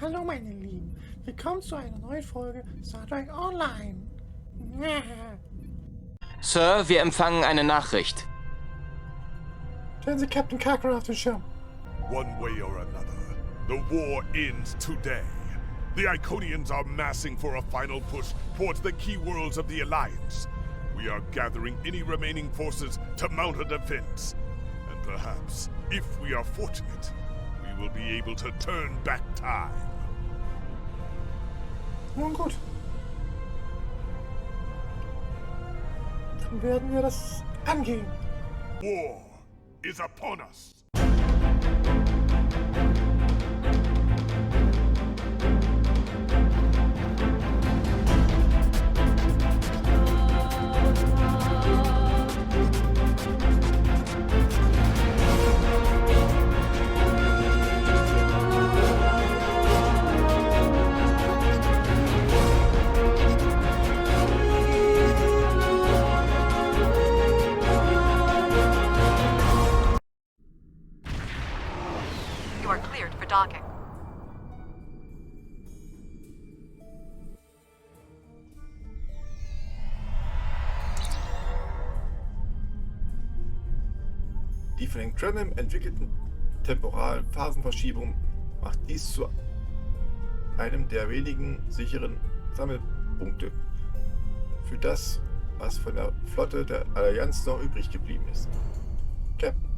Hallo meine Lieben, willkommen zu einer neuen Folge Star Trek Online. Sir, wir empfangen eine Nachricht. Stellen Sie Captain Carter auf den Schirm. One way or another, the war ends today. The Iconians are massing for a final push towards the key worlds of the Alliance. We are gathering any remaining forces to mount a defense. And perhaps, if we are fortunate, we will be able to turn back time. Nun gut. Dann werden wir das angehen. War is upon us. You are cleared for docking. Die von den Kremlin entwickelten temporalen Phasenverschiebung macht dies zu einem der wenigen sicheren Sammelpunkte für das, was von der Flotte der Allianz noch übrig geblieben ist. Captain,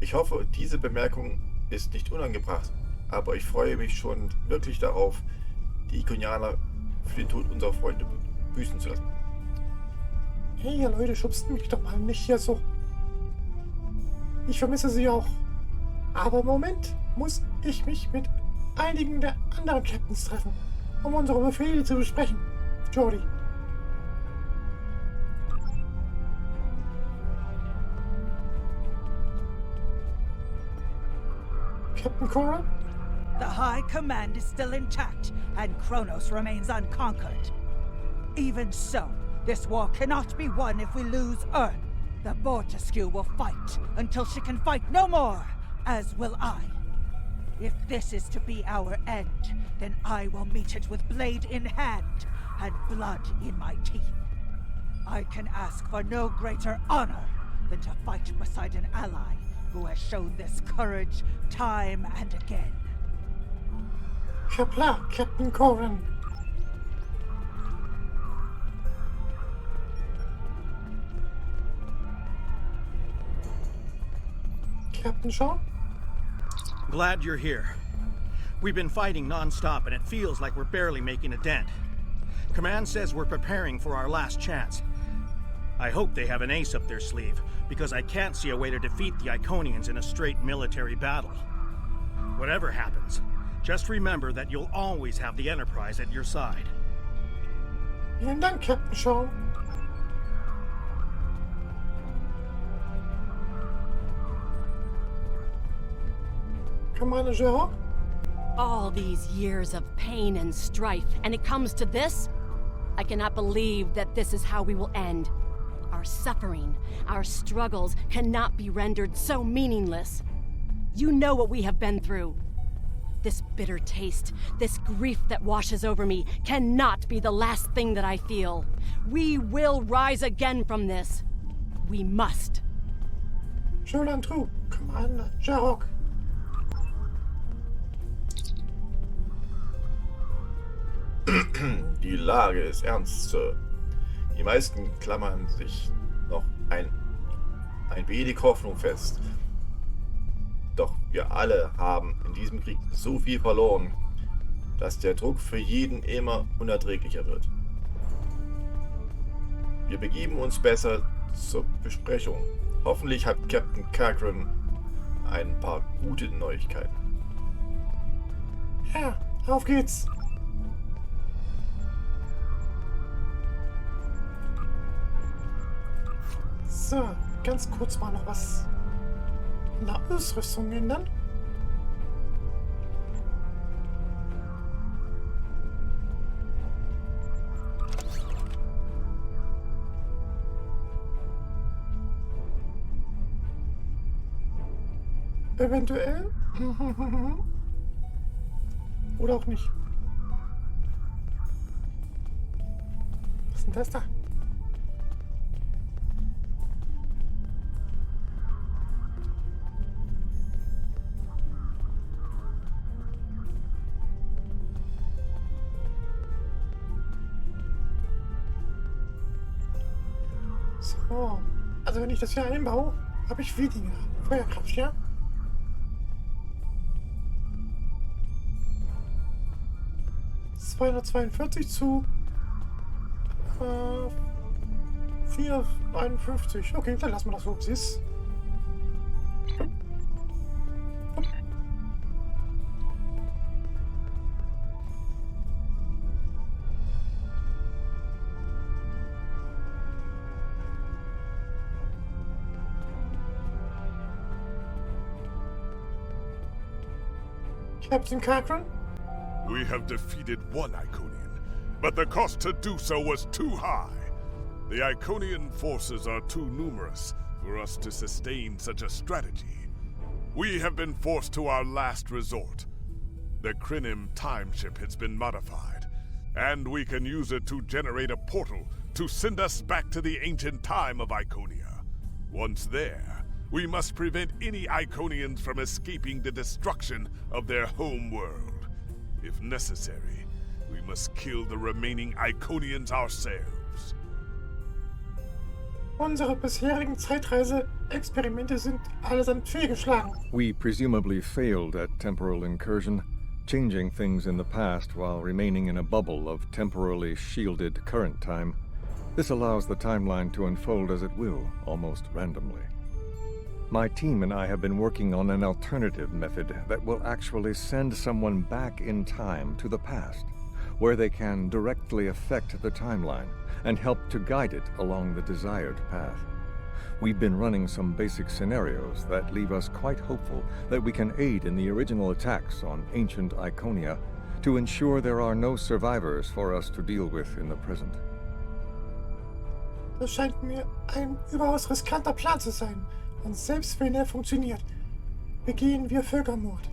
ich hoffe, diese Bemerkung ist nicht unangebracht, aber ich freue mich schon wirklich darauf, die Ikonianer für den Tod unserer Freunde büßen zu lassen. Hey ihr Leute, schubst mich doch mal nicht hier so. Ich vermisse sie auch. Aber im Moment muss ich mich mit einigen der anderen Captains treffen, um unsere Befehle zu besprechen. Jody. Captain Cora? The High Command is still intact, and Kronos remains unconquered. Even so, this war cannot be won if we lose Earth. The Bortesque will fight until she can fight no more, as will I. If this is to be our end, then I will meet it with blade in hand and blood in my teeth. I can ask for no greater honor than to fight beside an ally who has shown this courage time and again. Klar, Captain Corin. Captain Shaw? Glad you're here. We've been fighting non-stop and it feels like we're barely making a dent. Command says we're preparing for our last chance. I hope they have an ace up their sleeve, because I can't see a way to defeat the Iconians in a straight military battle. Whatever happens, just remember that you'll always have the Enterprise at your side. Vielen Dank, Captain Shaw. Commander Gerard? All these years of pain and strife, and it comes to this? I cannot believe that this is how we will end. Our suffering, our struggles cannot be rendered so meaningless. You know what we have been through. This bitter taste, this grief that washes over me, cannot be the last thing that I feel. We will rise again from this. We must. Jolan True, Commander Gerard. Die Lage ist ernst, Sir. Die meisten klammern sich noch ein wenig Hoffnung fest. Doch wir alle haben in diesem Krieg so viel verloren, dass der Druck für jeden immer unerträglicher wird. Wir begeben uns besser zur Besprechung. Hoffentlich hat Captain Cagran ein paar gute Neuigkeiten. Ja, auf geht's. So, ganz kurz mal noch was in der Ausrüstung ändern. Eventuell Oder auch nicht. Was ist denn das da? So. Also wenn ich das hier einbaue, habe ich weniger Feuerkraft, ja? ...242 zu... 451. Okay, dann lassen wir das so, wie es ist. Captain Cochran? We have defeated one Iconian, but the cost to do so was too high. The Iconian forces are too numerous for us to sustain such a strategy. We have been forced to our last resort. The Crinim time ship has been modified, and we can use it to generate a portal to send us back to the ancient time of Iconia. Once there, we must prevent any Iconians from escaping the destruction of their home world. If necessary, we must kill the remaining Iconians ourselves. Unsere bisherigen Zeitreise-Experimente sind allesamt fehlgeschlagen. We presumably failed at temporal incursion, changing things in the past while remaining in a bubble of temporally shielded current time. This allows the timeline to unfold as it will, almost randomly. My team and I have been working on an alternative method that will actually send someone back in time to the past, where they can directly affect the timeline and help to guide it along the desired path. We've been running some basic scenarios that leave us quite hopeful that we can aid in the original attacks on ancient Iconia to ensure there are no survivors for us to deal with in the present. Das scheint mir ein überaus riskanter Plan zu sein. Und selbst wenn er funktioniert, begehen wir Völkermord.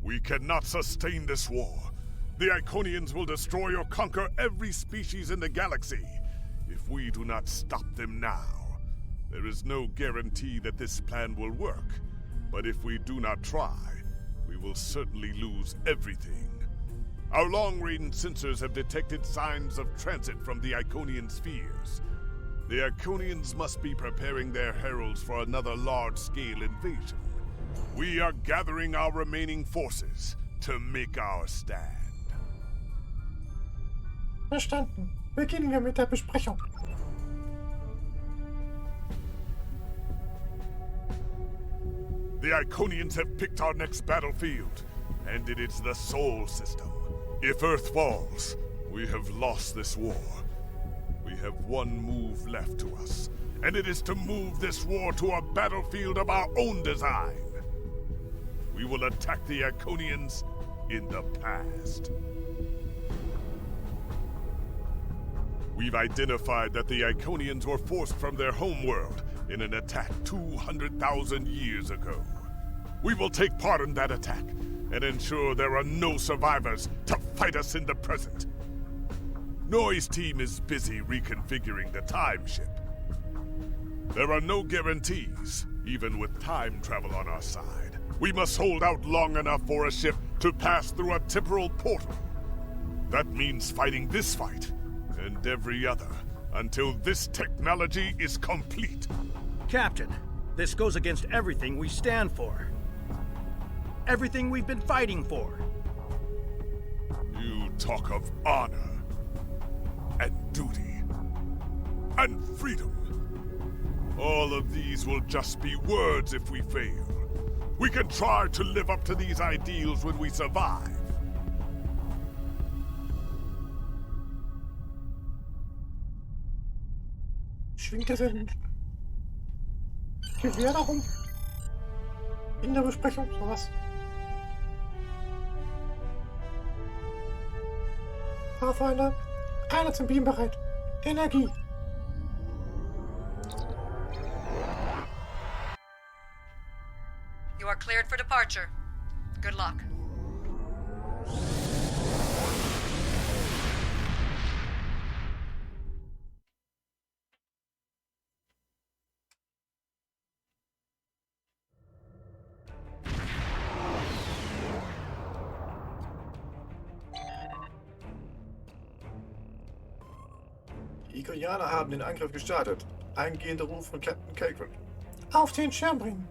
We cannot sustain this war. The Iconians will destroy or conquer every species in the galaxy if we do not stop them now. There is no guarantee that this plan will work, but if we do not try, we will certainly lose everything. Our long-range sensors have detected signs of transit from the Iconian spheres. The Iconians must be preparing their heralds for another large-scale invasion. We are gathering our remaining forces to make our stand. Verstanden. Beginnen wir mit der Besprechung. The Iconians have picked our next battlefield, and it is the Sol system. If Earth falls, we have lost this war. We have one move left to us, and it is to move this war to a battlefield of our own design. We will attack the Iconians in the past. We've identified that the Iconians were forced from their homeworld in an attack 200,000 years ago. We will take part in that attack and ensure there are no survivors to fight us in the present. Noy's team is busy reconfiguring the time ship. There are no guarantees, even with time travel on our side. We must hold out long enough for a ship to pass through a temporal portal. That means fighting this fight and every other until this technology is complete. Captain, this goes against everything we stand for. Everything we've been fighting for. You talk of honor and duty and freedom. All of these will just be words if we fail. We can try to live up to these ideals when we survive. Schwingt das ein Gewehr darum? In der Besprechung? Sowas. Pathfinder, einer zum Beam bereit. Energie. You are cleared for departure. Good luck. Die Koreaner haben den Angriff gestartet. Eingehender Ruf von Captain Cagran. Auf den Schirm bringen.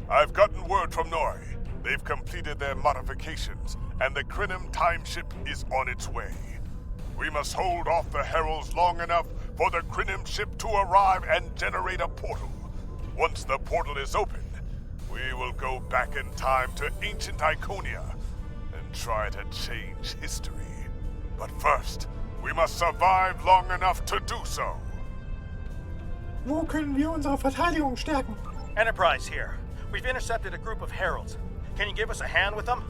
I've gotten word from Nori. They've completed their modifications, and the Krinim time ship is on its way. We must hold off the heralds long enough for the Krinim ship to arrive and generate a portal. Once the portal is opened, we will go back in time to ancient Iconia and try to change history. But first, we must survive long enough to do so. Wo können wir unsere Verteidigung stärken? Enterprise here. We've intercepted a group of heralds. Can you give us a hand with them?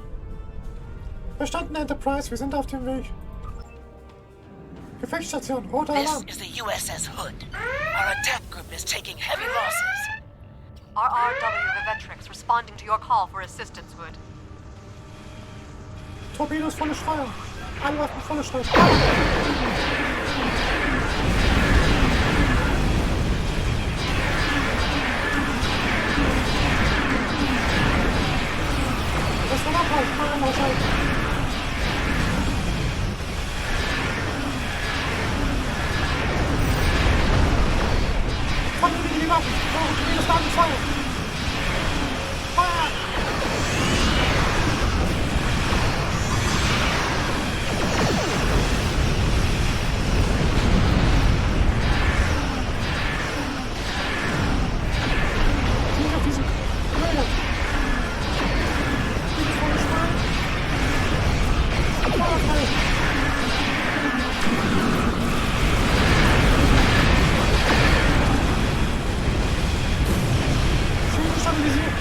Verstanden, Enterprise, wir sind auf dem Weg. Gefechtsstation, roter This Alarm. is the USS Hood. Our attack group is taking heavy losses. RRW Vivetrix responding to your call for assistance, Hood. Torpedos volle Steuer. Alle Waffen volle Steuer. Das war abhalten, mal ausschalten. Fangen die Waffen. Wir starten Feuer. Feuer! Auf diesem Trailer. Schön stabilisiert.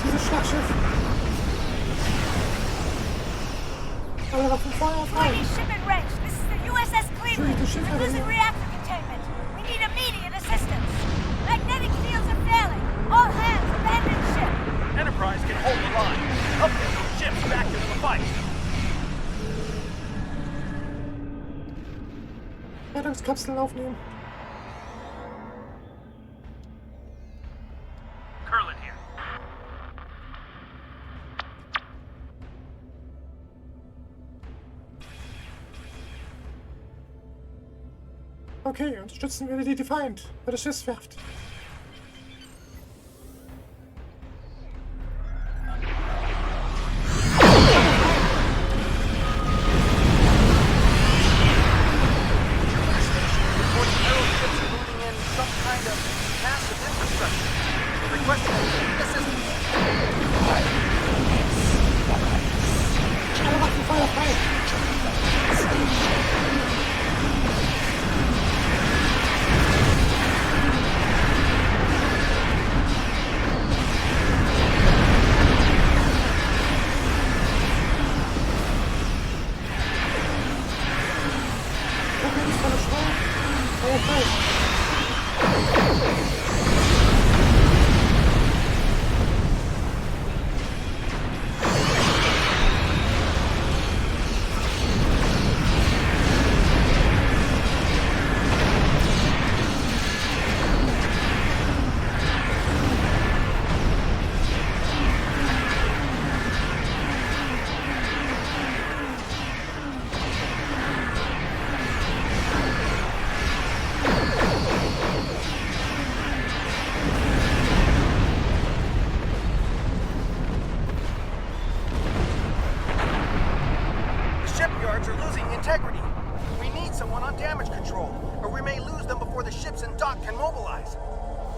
Dieses Schlachtschiff. Alle Waffen Feuer frei. Mighty ship in range. This is the USS Cleveland. Schön, die Schiffe We're losing hier. reactor containment. We need immediate assistance. Magnetic fields are failing. All hands abandon ship. Enterprise can hold the line. Help get those ships back into the fight. Rettungskapseln aufnehmen. Curlin here. Okay, unterstützen wir die Defiant bei der Schiffswerft. Alle Waffen Feuer frei. integrity. We need someone on damage control, or we may lose them before the ships and dock can mobilize.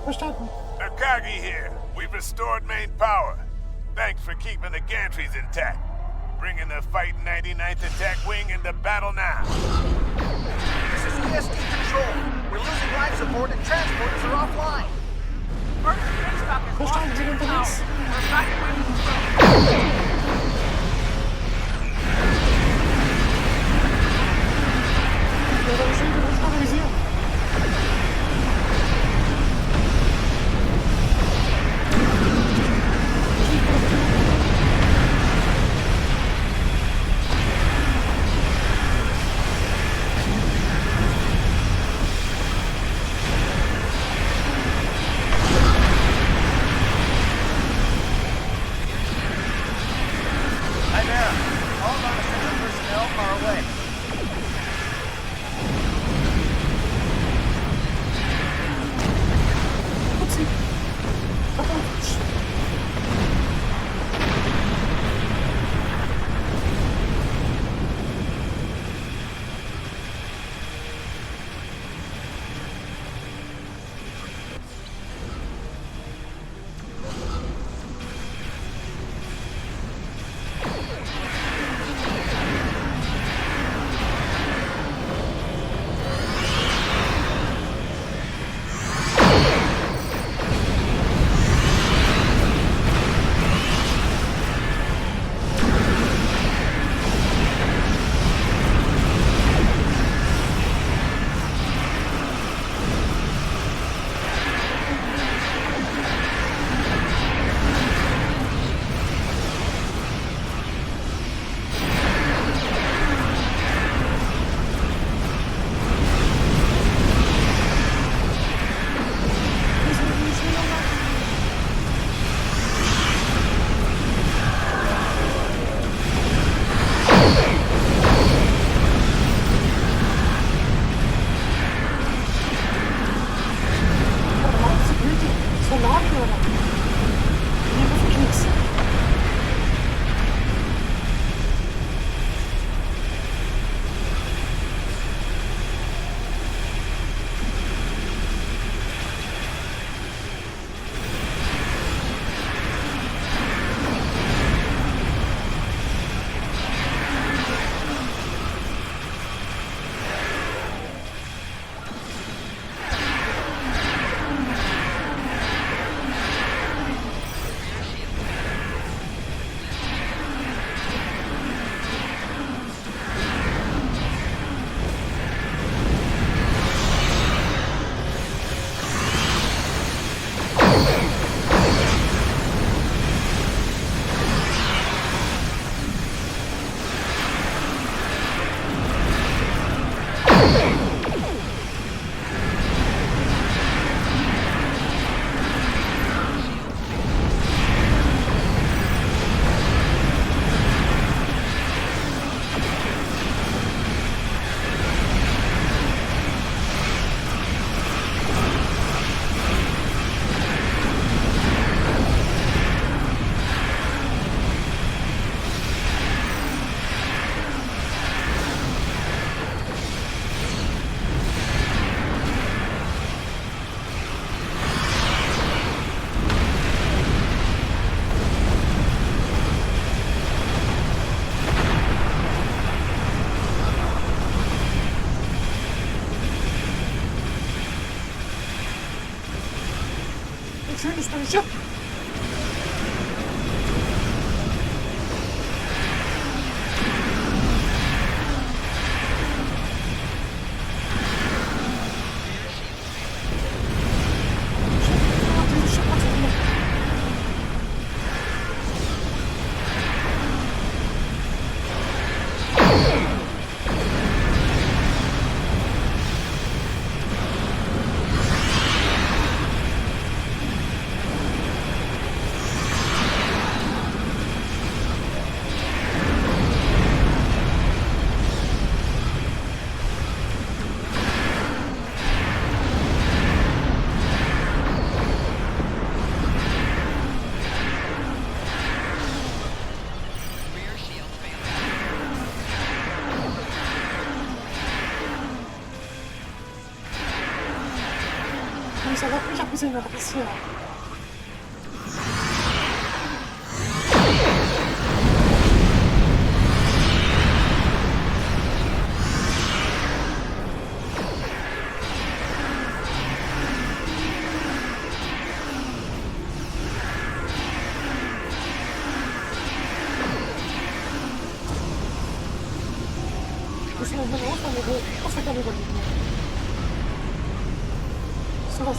Verstanden. Akagi here. We've restored main power. Thanks for keeping the gantries intact. Bringing the Fighting 99th Attack Wing into battle now. This is ESD control. We're losing life support and transporters are offline. Verstanden, sind unterwegs. Ja, dann schön, wir uns organisieren. Hi there. All non-essential personnel are away. Upsi. Verdammt. Schönes neues Schiff. Los, er hat mich ein bisschen was hier. Ich muss noch meine Aufwand überlegen. So was.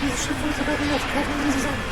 Dieses Schiff ist aber wieder treffen sie zusammen.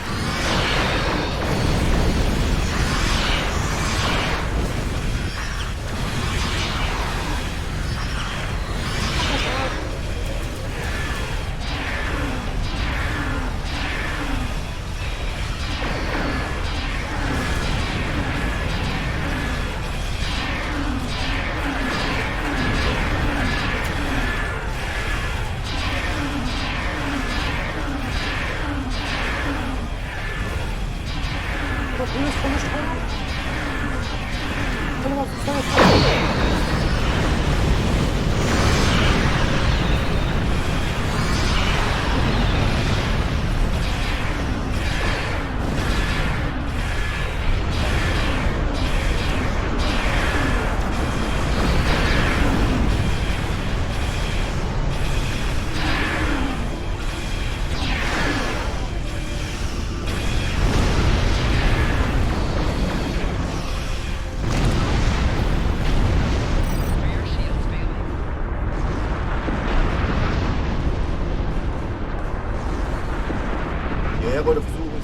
Er wollte versuchen,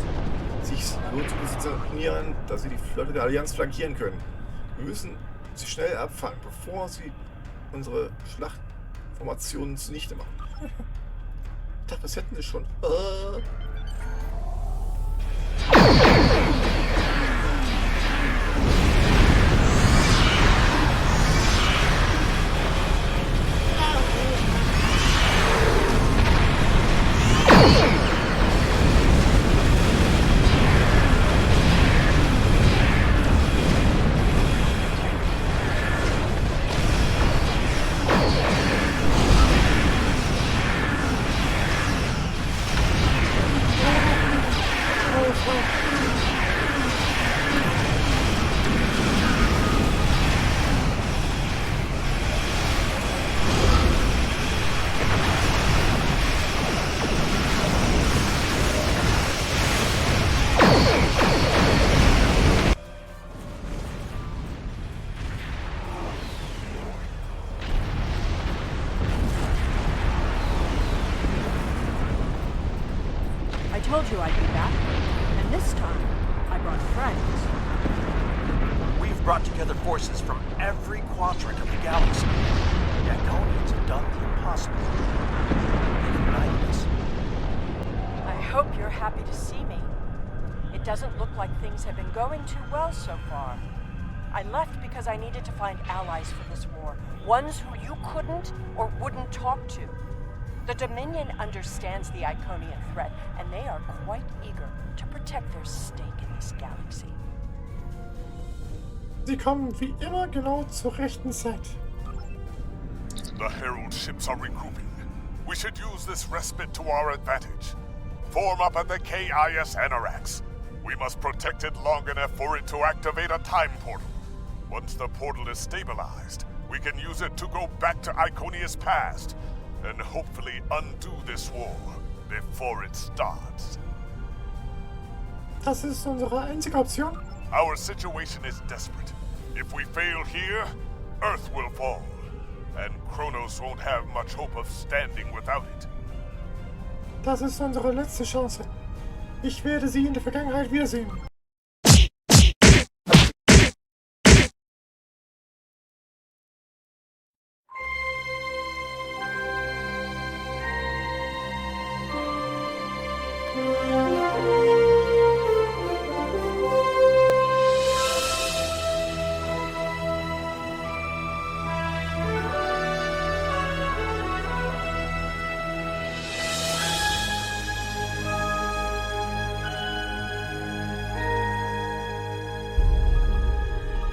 sich so zu positionieren, dass sie die Flotte der Allianz flankieren können. Wir müssen sie schnell abfangen, bevor sie unsere Schlachtformationen zunichte machen. Ich dachte, das hätten sie schon. I told you I'd be back, and this time, I brought friends. We've brought together forces from every quadrant of the galaxy. The Iconians have done the impossible. They've united us. I hope you're happy to see me. It doesn't look like things have been going too well so far. I left because I needed to find allies for this war, ones who you couldn't or wouldn't talk to. The Dominion understands the Iconian threat, and they are quite eager to protect their stake in this galaxy. Sie kommen wie immer genau zur rechten Zeit. The Herald ships are regrouping. We should use this respite to our advantage. Form up at the KIS Anarax. We must protect it long enough for it to activate a time portal. Once the portal is stabilized, we can use it to go back to Iconia's past and hopefully undo this war before it starts. Das ist unsere einzige Option. Our situation is desperate. If we fail here, Earth will fall, and Kronos won't have much hope of standing without it. Das ist unsere letzte Chance. Ich werde Sie in der Vergangenheit wiedersehen.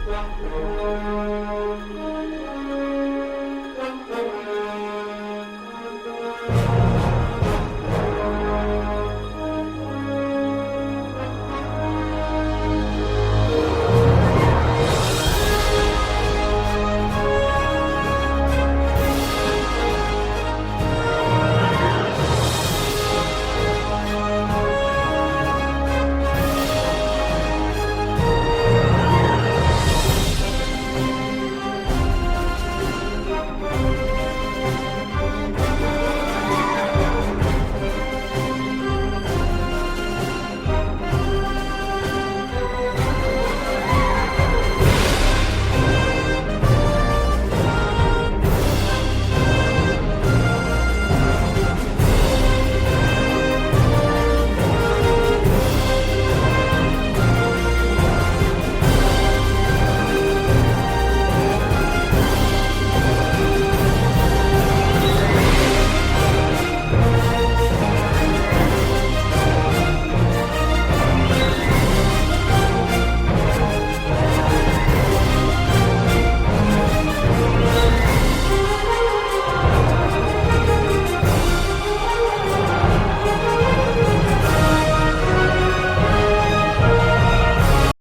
Ja.